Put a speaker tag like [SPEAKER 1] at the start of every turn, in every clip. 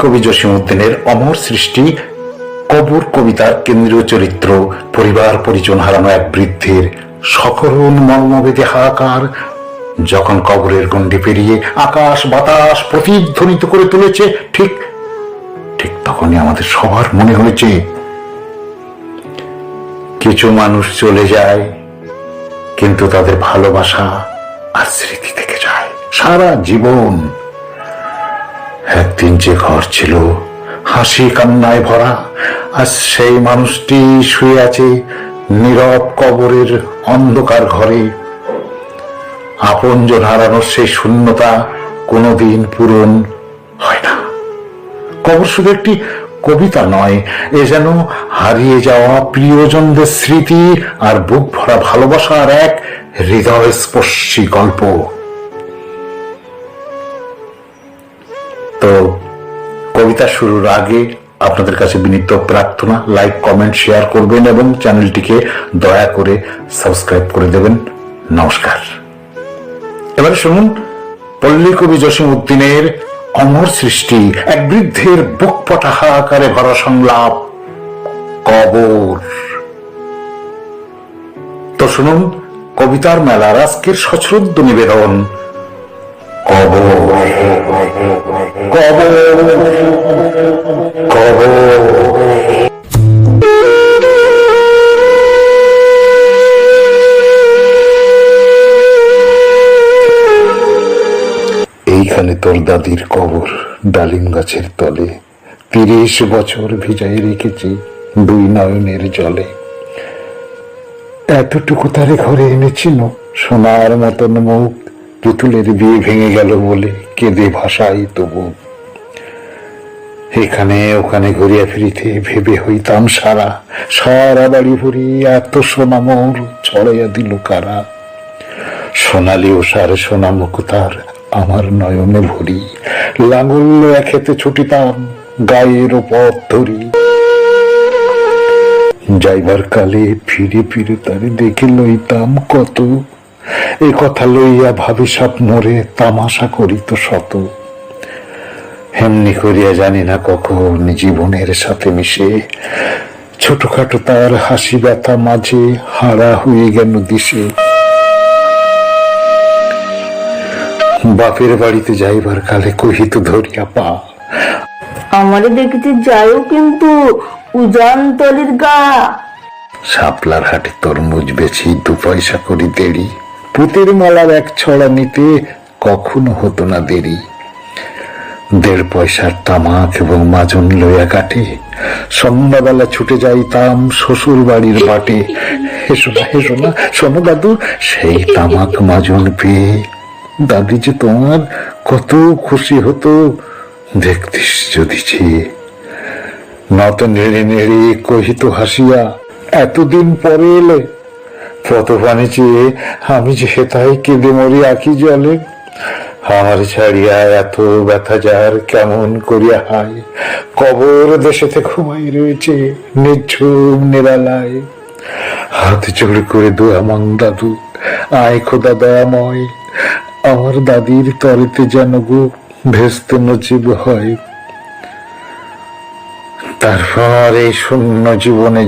[SPEAKER 1] কবি জসীমউদ্দিনের অমর সৃষ্টি কবর কবিতার কেন্দ্রীয় চরিত্র পরিবার পরিজন হারানো এক বৃদ্ধের সকরুণ মর্মবেদী হাহাকার যখন কবরের গণ্ডি পেরিয়ে আকাশ বাতাস প্রতিধ্বনিত করে তুলেছে, ঠিক ঠিক তখনই আমাদের সবার মনে হয়েছে কিছু মানুষ চলে যায়, কিন্তু তাদের ভালোবাসা আর স্মৃতি থেকে যায় সারা জীবন। একদিন যে ঘর ছিল হাসি কান্নায় ভরা, আজ সেই মানুষটি শুয়ে আছে নীরব কবরের অন্ধকার ঘরে। আপনজন হারানোর সেই শূন্যতা কোনোদিন পূরণ হয় না। কবর শুধু একটি কবিতা নয়, এ যেন হারিয়ে যাওয়া প্রিয়জনদের স্মৃতি আর বুক ভরা ভালোবাসার এক হৃদয়স্পর্শী গল্প। তো কবিতা শুরুর আগে আপনাদের কাছে বিনীত প্রার্থনা, লাইক কমেন্ট শেয়ার করবেন এবং চ্যানেলটিকে দয়া করে সাবস্ক্রাইব করে দেবেন। নমস্কার। এবারে শুনুন পল্লী কবি জসীমউদ্দিনের অমর সৃষ্টি এক বৃদ্ধের বুকপটা হাহাকারে ভরা সংলাপ কবর। তো শুনুন কবিতার মেলার আজকের সশ্রদ্ধ নিবেদন কবর। কবর কবর। এইখানে তোর দাদির কবর, ডালিম গাছের তলে 30 বছর ভিজাই রেখেছি দুই নয়নের জলে। এতটুকু তারে ঘরে এনেছিল, সোনার মতন মুখ, পুতুলের বিয়ে ভেঙে গেল বলে কেঁদে ভাসাই তবু। এখানে ওখানে ঘুরিয়া ফিরিতে ভেবে হইতাম সারা, সারা বাড়ি ভরি এত সোনা মোর ছড়াইয়া দিল কারা। সোনালি ওষার সোনা মুকুতার আমার নয়নে ভরি, লাঙল খেতে ছুটিতাম গায়ের পথ ধরি। যাইবার কালে ফিরে ফিরে তারে দেখে লইতাম কত, এ কথা লইয়া ভাবি সাপ মরে তামাশা করিত শত। এমনি করিয়া জানি না কখন জীবনের সাথে মিশে ছোটখাটো তার হাসি ব্যথা মাঝে হারা হয়ে গেল দিশে। বাপের বাড়িতে যাইবার কালে কহিত ধরিয়া পা,
[SPEAKER 2] আমারে দেখতে যাইও কিন্তু উজান তলির গা।
[SPEAKER 1] শাপলার হাটে তরমুজ বেছি 2 পয়সা করি দেরি, পুতের মালার এক ছড়া নিতে কখনো হতো না দেরি। 1.5 পয়সার তামাক এবং মাজন লইয়া কাটে সন্ধ্যাবেলা ছুটে যাইতাম শ্বশুর বাড়ির বাটে। হেসো না হেসো না শোনো দাদু, সেই তামাক মাজন পেয়ে দাদি যে তোমার কত খুশি হতো দেখতিস যদি চেয়ে। নত নেড়ে নেড়ে কহিত হাসিয়া, এতদিন পরে এলে, পতপানে চেয়ে আমি যে হেতাই কেঁদে মরি আঁখি জলে। আমার ছাড়িয়া এত ব্যথা যার কেমন করিয়া হায়, কবর দেশেতে ঘুমাই রয়েছে নিঝুম নিরালায়। হাত জোড় করে দোয়া মাং দাদু, আয় খোদা দয়াময়, আমার দাদির তরেতে যেন গো ভেস্তে নজিব হয়। তারপর এই শূন্য জীবনে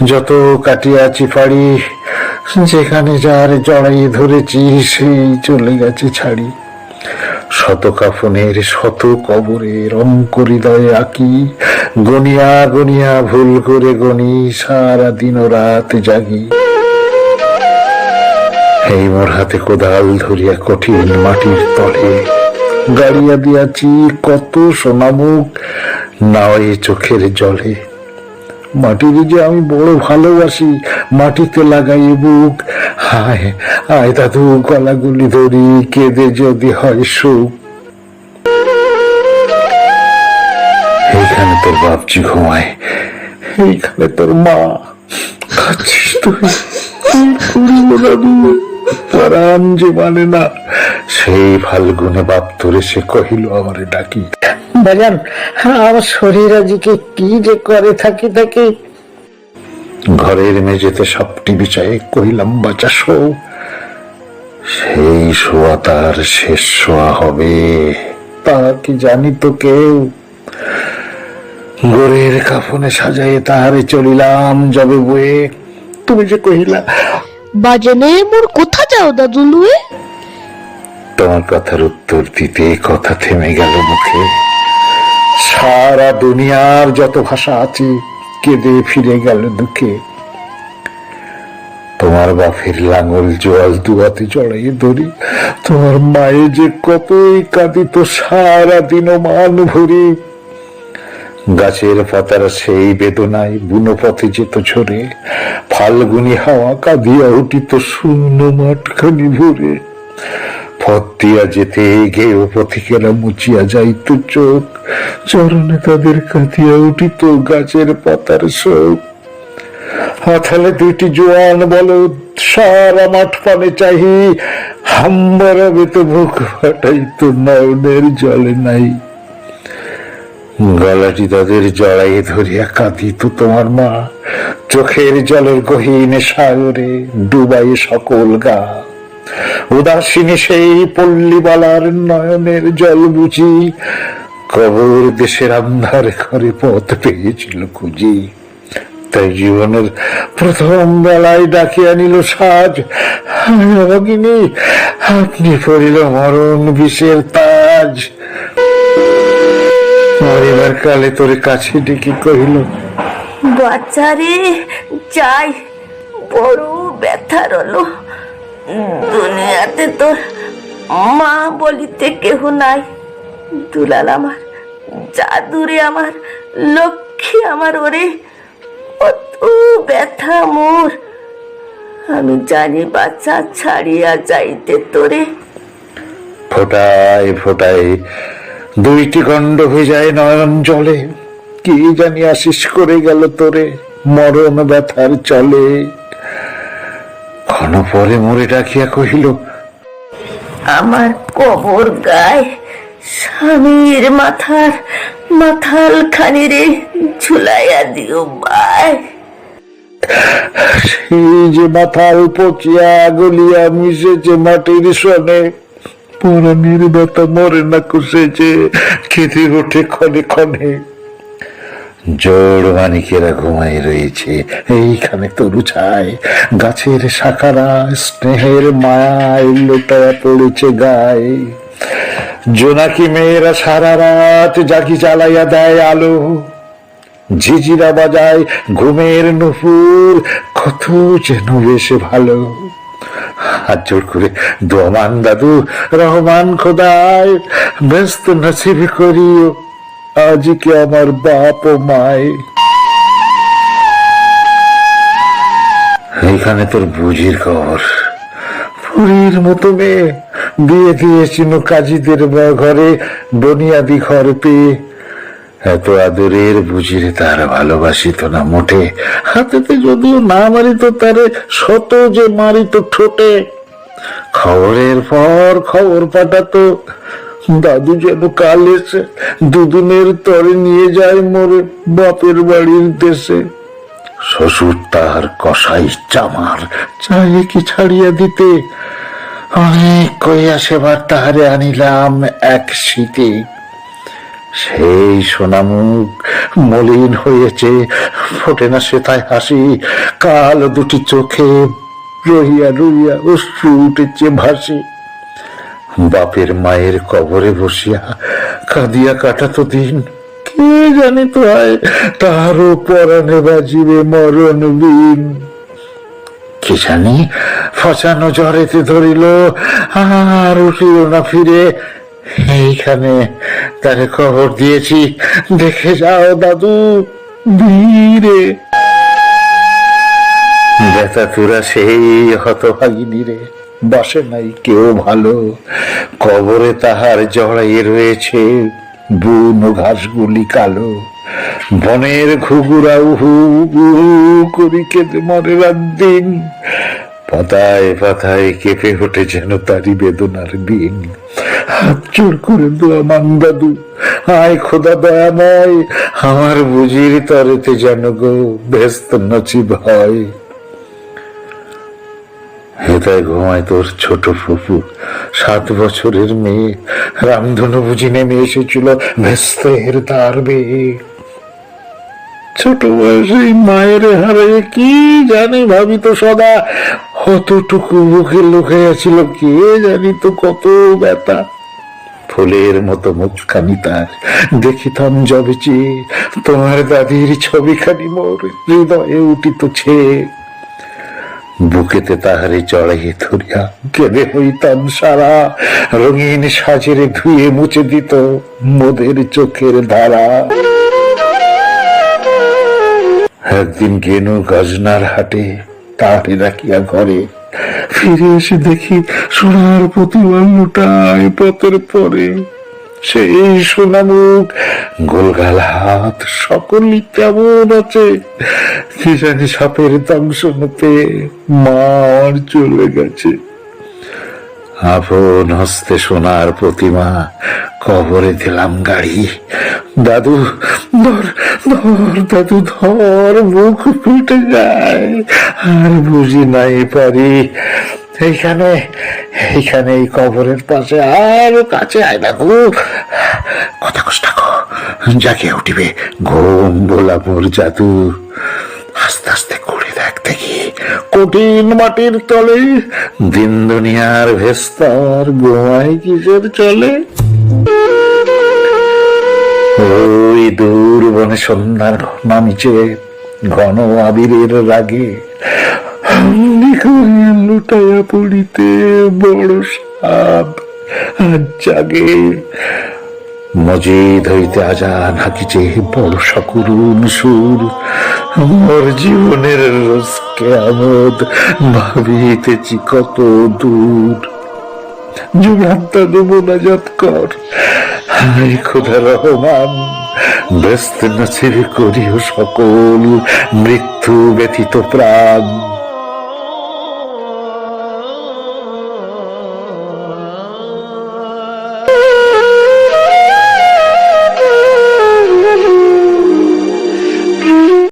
[SPEAKER 1] যত কাটিয়াছি পারি, যেখানে যার জড়াই ধরেছি সেই চলে গেছে ছাড়ি। শত কাফনের শত কবরের অঙ্ক হৃদয়ে আঁকি, গনিয়া গনিয়া ভুল করে গনি সারা দিন ও রাত জাগি। এই মোর হাতে কোদাল ধরিয়া কঠিন মাটির তলে গাড়িয়া দিয়াছি কত সোনামুখ নাওয়ে চোখের জলে। মাটির যে আমি বড় ভালোবাসি, মাটিতে লাগাই বুক, হায় আয় দাদু গলাগুলি ধরি কেঁদে যদি হয় সুখ। এইখানে তোর বাপজি ঘুমায়, এইখানে তোর মা, খাচ্ছিস তুই দাদু। পরাণ যে মানে না, সেই ফাল্গুনে বাপ ধরে সে কহিল আমারে ডাকি।
[SPEAKER 2] বাজান আমার শরীর আজকে কি যে করে থাকি থাকি।
[SPEAKER 1] ঘরের মেঝেতে সবটি বিছায়ে কহিলাম বাঁচা শো, সেই শোয়া তার শেষ শোয়া হবে। তা কি জানি তো কেউ। গোরের কাফনে সাজাইয়ে তাহারে চলিলাম যবে বয়ে, তুমি যে কহিলা
[SPEAKER 3] বাজানে মোর কোথা যাও দাদু লুয়ে?
[SPEAKER 1] তোমার কথার উত্তর দিতে কথা থেমে গেল মুখে। সারা দুনিয়ার যত ভাষা আছে কেঁদে ফিরে গেল দুঃখে। তোমার বাপের লাঙল জোয়াল দুয়াতে জড়াইয়ে ধরি, তোমার মায়ে যে কতই কাঁদিত সারা দিন মান ভরি। গাছের পাতারা সেই বেদনায় বুনো পথে যেত ঝরে, ফাল্গুনি হাওয়া কাঁদিয়া উঠিত শূন্য মাঠখানি ভরে। পথ দিয়া যেতে গেও পথিকেরা মুচিয়া যাইত চোখ, চরণে তাদের কাঁদিয়া উঠিত গাছের পাতার শোক। হাতালে দুইটি জোয়ান বলদ সারা মাঠ পানে চাহি, হাম্বারা বেত বুক ফাটাইত নয়নের জলে নাই। গলাটি তাদের জড়াইয়ে ধরিয়া কাঁদিত তোমার মা, চোখের জলের গহীন সাগরে ডুবাইয়ে সকল গা। উদাসীনী সেই পল্লীবালার নয়নের জল বুঝি, কবর দেশের আন্ধার ঘরে পথ পেয়েছিল খুঁজি। তাই জীবনের প্রথম বেলায় ডাকিয়া নিল সাজ, ভগিনী আপনি পড়িল মরণ বিষের তাজ। মরিবার কালে তোর কাছে ডেকে কহিল,
[SPEAKER 4] বাচ্চারে যাই, বড় ব্যথা রলো। দুনিয়াতে তোর মা বলিতে কেহ নাই। দুলাল আমার, জাদুরে আমার, লক্ষ্মী আমার, ওরে কত ব্যথা মোর। আমি জানি বাচ্চা ছাড়িয়া যাইতে তোরে।
[SPEAKER 1] ফোটায় ফোটায় দুইটি গণ্ড হয়ে যায় নয়ন জলে, কি জানি আশিস করে গেল তোরে মরণ ব্যথার চলে। ক্ষণ পরে মরে ডাকিয়া কহিল,
[SPEAKER 4] আমার কবর গায়ে স্বামীর মাথাল খানি রে ঝুলাইয়া দিও ভাই।
[SPEAKER 1] সেই যে মাথাল পচিয়া গলিয়া মিশেছে মাটির সনে, পরাণের ব্যথা মরে না কুশেছে কেঁদে ওঠে ক্ষণে ক্ষণে। জোড় মানিকেরা ঘুমাই রয়েছে এইখানে তরু ছায়, গাছের শাখারা স্নেহের মায়ায় লোটায়া পড়েছে গায়ে। জোনাকি মেয়েরা সারা রাত জাগি জ্বালাইয়া দেয় আলো, ঝিঝিরা বাজায় ঘুমের নুপুর, কত যেন বেশে ভালো। হাত জোর করে দোয়ামান দাদু রহমান খোদায়, ব্যস্ত নসিবে করিও আজকে আমার বাপ ও মায়। এইখানে তোর বুঝির খবর, পুরীর মতো মেয়ে বিয়ে দিয়েছিল কাজীদের ঘরে বনিয়াদি ঘর পেয়ে। এত আদরের বুঝিরে তার ভালোবাসিত না মোটে, হাতেতে যদিও না মারিত তারে শত যে মারিত ঠোঁটে। খবরের পর খবর পাঠাতো, দাদু যেন কাল এসে দুদিনের তরে নিয়ে যায় মোরে বাপের বাড়ির দেশে। শ্বশুর তাহার কসাই চামার চাই কি ছাড়িয়া দিতে, অনেক কইয়া সেবার তাহারে আনিলাম এক শীতে। সেই সোনামুখ মলিন হয়েছে, ফোটে না সে তাই হাসি, কাল দুটি চোখে রহিয়া রহিয়া অশ্রু উঠেছে ভাসি। বাপের মায়ের কবরে বসিয়া কাঁদিয়া কাটাতো দিন, কে জানি তো হয় তাহারও পরাণে বাজিবে মরণ বিন। কি জানি ফসানো জ্বরেতে ধরিল, আর উঠিল না ফিরে। এইখানে তারে খবর দিয়েছি, দেখে যাও দাদু ধীরে। ব্যথা তুরা সেই হতভাগিনী রে, বসে নাই কেউ ভালো, কবরে তাহার জড়াইয়ে রয়েছে বুনো ঘাসগুলি কালো। বনের ঘুঘুরা উহু উহু করি কেঁদে মরে রাত দিন, পাতায় পাতায় কেঁপে ওঠে যেন তারি বেদনার দিন। হাত জোর করে দোয়ামান দাদু, আয় খোদা দয়াময়, আমার বুঝির তরেতে যেন গো ব্যস্ত নচিব হয়। কোথায় ঘুমায় তোর ছোট ফুপু? 7 বছরের মেয়ে রামধনু বুঝি নেমে এসেছিল ভেস্তের দ্বার বেয়ে। ছোট বয়সে মায়ের হারে কি জানি ভাবিত সদা, কতটুকু বুকে লুকাইয়াছিল কে জানি তো কত ব্যথা। ফুলের মতো মুখখানি তার দেখিতাম যবে চেয়ে, তোমার দাদির ছবিখানি মোর হৃদয়ে উঠিত ছেয়ে। বুকেতে তাহারে চড়াইয়ে ধরিয়া কেঁদে হইতাম সারা, রঙিন সাজেরে ধুয়ে মুছে দিত মোদের চোখের ধারা। একদিন গেনু গজনার হাটে, তাহারে রাখিয়া ঘরে, ফিরে এসে দেখি সোনার প্রতিমা লুটায় পথের পরে। সেই সোনা মুখ, গোলগাল হাত, সকলই কেমন আছে কি জানি সাপের দংশনতে মা আর চলে গেছে। আপন হস্তে সোনার প্রতিমা কবরে দিলাম গাড়ি। দাদু ধর ধর, দাদু ধর, মুখ ফুটে যায় আর বুঝি নাই পারি। এইখানে এইখানে এই কবরের পাশে আর কাছে আয় দাদু, কথা কষ্ট জাগিয়ে উঠিবে ঘুম ভোলা মোর জাদু। আস্তে আস্তে করে দেখ দেখি কঠিন মাটির তলে দিন দুনিয়ার ভেস্তার ঘুমায় কিসের চলে। ওই দূর বনে সন্ধ্যার নামিছে ঘন আবিরের রাগে, লুটাইয়া পড়িতে বড় সাপ আজ জাগে। মজিদ হইতে আজান হাকিছে বড় সকরুণ সুর, মোর জীবনের রোজকে আমোদ ভাবিতেছি কত দূর। যুগান্তা মোনাজাত কর, হায় খোদা রহমান, ব্যস্ত নসিব করিও সকল মৃত্যু ব্যথিত প্রাণ।